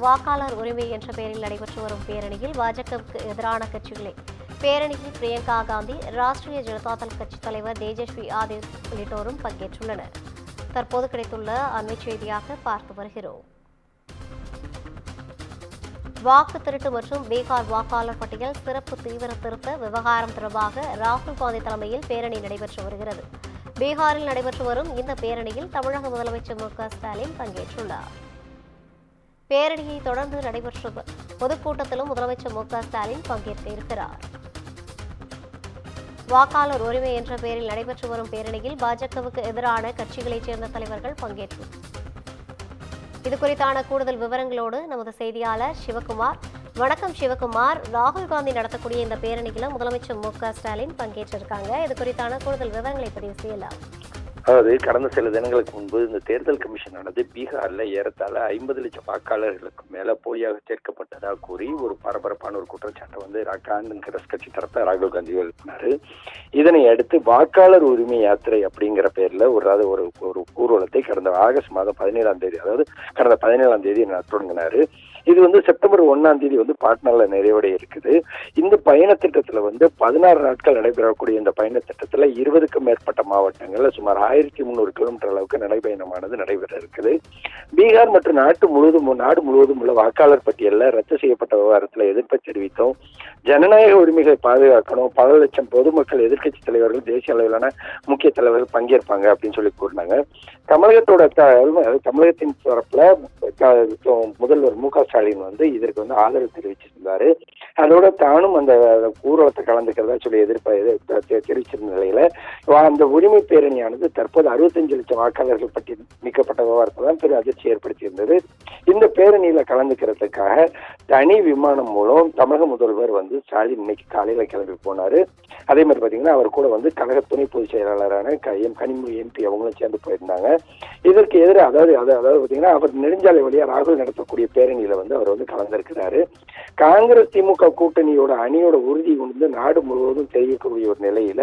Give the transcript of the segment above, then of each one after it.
வாக்காளர் உரிமை என்ற பெயரில் நடைபெற்று வரும் பேரணியில் பாஜகவுக்கு எதிரான கட்சிகளை பேரணியில் பிரியங்கா காந்தி, ராஷ்டிரிய ஜனதாதள் கட்சித் தலைவர் தேஜஸ்வி யாதவ் உள்ளிட்டோரும் பங்கேற்றுள்ளனர். தற்போது கிடைத்துள்ள அண்மைச் செய்தியாக பார்த்து வருகிறோம். வாக்கு திருட்டு மற்றும் பீகார் வாக்காளர் பட்டியல் சிறப்பு தீவிர திருத்த விவகாரம் தொடர்பாக ராகுல் காந்தி தலைமையில் பேரணி நடைபெற்று வருகிறது. பீகாரில் நடைபெற்று வரும் இந்த பேரணியில் தமிழக முதலமைச்சர் மு.க. ஸ்டாலின் பங்கேற்றுள்ளார். பேரணியை தொடர்ந்து நடைபெற்ற பொதுக்கூட்டத்திலும் முதலமைச்சர் மு.க. ஸ்டாலின் பங்கேற்க இருக்கிறார். வாக்காளர் உரிமை என்ற பெயரில் நடைபெற்று வரும் பேரணியில் பாஜகவுக்கு எதிரான கட்சிகளைச் சேர்ந்த தலைவர்கள் பங்கேற்று இதுகுறித்தான கூடுதல் விவரங்களோடு நமது செய்தியாளர் சிவகுமார். வணக்கம் சிவகுமார். ராகுல் காந்தி நடத்தக்கூடிய இந்த பேரணியில் முதலமைச்சர் மு.க. ஸ்டாலின் பங்கேற்றிருக்காங்க. இது குறித்தான கூடுதல் விவரங்களை பதிவு செய்யலாம். அதாவது கடந்த சில தினங்களுக்கு முன்பு இந்த தேர்தல் கமிஷனானது பீகார்ல ஏறத்தாழ 50 லட்சம் வாக்காளர்களுக்கு மேல போலியாக சேர்க்கப்பட்டதாக கூறி ஒரு பரபரப்பான ஒரு குற்றச்சாட்டை வந்து காங்கிரஸ் கட்சி தரப்ப ராகுல் காந்தி எழுப்பினாரு. இதனை அடுத்து வாக்காளர் உரிமை யாத்திரை அப்படிங்கிற பேர்ல ஒரு ஊர்வலத்தை கடந்த ஆகஸ்ட் மாதம் 17ஆம் தேதி, அதாவது கடந்த 17ஆம் தேதி தொடங்கினாரு. இது வந்து செப்டம்பர் 1ஆம் தேதி வந்து பாட்னால நிறைவடைய இருக்குது. இந்த பயண திட்டத்துல வந்து 16 நாட்கள் நடைபெறக்கூடிய இந்த பயண திட்டத்துல 20க்கும் மேற்பட்ட மாவட்டங்கள்ல சுமார் 1300 கிலோமீட்டர் அளவுக்கு நடைபயணமானது நடைபெற இருக்குது. பீகார் மற்றும் நாடு முழுவதும் உள்ள வாக்காளர் பட்டியலில் ரத்து செய்யப்பட்ட விவகாரத்துல எதிர்ப்பை தெரிவித்தோம். ஜனநாயக உரிமைகளை பாதுகாக்கணும், பல லட்சம் பொதுமக்கள், எதிர்க்கட்சி தலைவர்கள், தேசிய அளவிலான முக்கிய தலைவர்கள் பங்கேற்பாங்க அப்படின்னு சொல்லி கூறினாங்க. தமிழகத்தின் தரப்புல முதல்வர் மு.க. ஸ்டாலின் வந்து இதற்கு வந்து ஆதரவு தெரிவிச்சிருந்தாரு. அதோட தானும் அந்த ஊர்வலத்தை கலந்துக்கிறதா சொல்லி எதிர்ப்பை தெரிவிச்சிருந்த நிலையில அந்த உரிமை பேரணியானது தற்போது 65 லட்சம் வாக்காளர்கள் பட்டியல் நீக்கப்பட்ட விவகாரத்தை தான் பெரும் அதிர்ச்சி ஏற்படுத்தியிருந்தது. இந்த பேரணியில கலந்துக்கிறதுக்காக தனி விமானம் மூலம் தமிழக முதல்வர் வந்து ஸ்டாலின் இன்னைக்கு காலையில கிளம்பி போனாரு. அதே மாதிரி பாத்தீங்கன்னா அவர் கூட வந்து கழக துணை பொதுச் செயலாளரான கனிமொழி எம்பி அவங்களும் சேர்ந்து போயிருந்தாங்க. இதற்கு எதிராக அதாவது பாத்தீங்கன்னா அவர் நெடுஞ்சாலை வழியா ராகுல் நடத்தக்கூடிய பேரணியில வந்து அவர் வந்து கலந்திருக்கிறாரு. காங்கிரஸ் திமுக கூட்டணியோட அணியோட உறுதி வந்து நாடு முழுவதும் தெரிவிக்கக்கூடிய ஒரு நிலையில,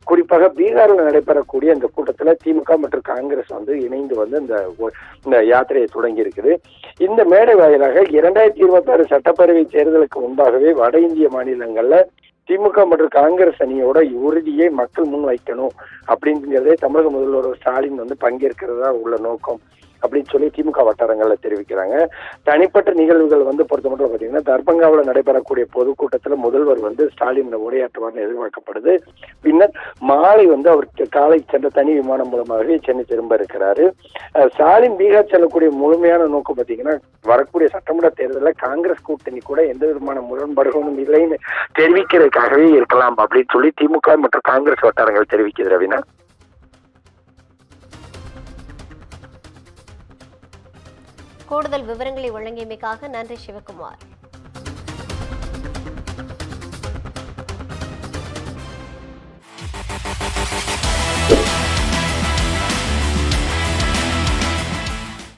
குறிப்பாக பீகாரில் நடைபெறக்கூடிய இந்த கூட்டத்துல திமுக மற்றும் காங்கிரஸ் வந்து இணைந்து வந்து இந்த யாத்திரையை தொடங்கி இருக்குது. இந்த மேடை வாயிலாக 2026 சட்டப்பேரவை தேர்தலுக்கு முன்பாகவே வட இந்திய மாநிலங்கள்ல திமுக மற்றும் காங்கிரஸ் அணியோட உறுதியை மக்கள் முன் வைக்கணும் அப்படிங்கிறதே தமிழக முதல்வர் ஸ்டாலின் வந்து பங்கேற்கிறதா உள்ள நோக்கம் அப்படின்னு சொல்லி திமுக வட்டாரங்கள்ல தெரிவிக்கிறாங்க. தனிப்பட்ட நிகழ்வுகள் வந்து பொறுத்த மட்டும் பாத்தீங்கன்னா தர்பங்காவில் நடைபெறக்கூடிய பொதுக்கூட்டத்துல முதல்வர் வந்து ஸ்டாலின் உரையாற்றுவார்னு எதிர்பார்க்கப்படுது. பின்னர் மாலை வந்து அவர் காலை சென்ற தனி விமானம் மூலமாகவே சென்னை திரும்ப இருக்கிறாரு. ஸ்டாலின் பீகார் செல்லக்கூடிய முழுமையான நோக்கம் பாத்தீங்கன்னா வரக்கூடிய சட்டமன்ற தேர்தலில் காங்கிரஸ் கூட்டணி கூட எந்த விதமான முரண்பாடுகளும் இல்லைன்னு தெரிவிக்கிறதுக்காகவே இருக்கலாம் அப்படின்னு சொல்லி திமுக மற்றும் காங்கிரஸ் வட்டாரங்கள் தெரிவிக்குது. ரவினா, கூடுதல் விவரங்களை வழங்கியமைக்காக நன்றி சிவகுமார்.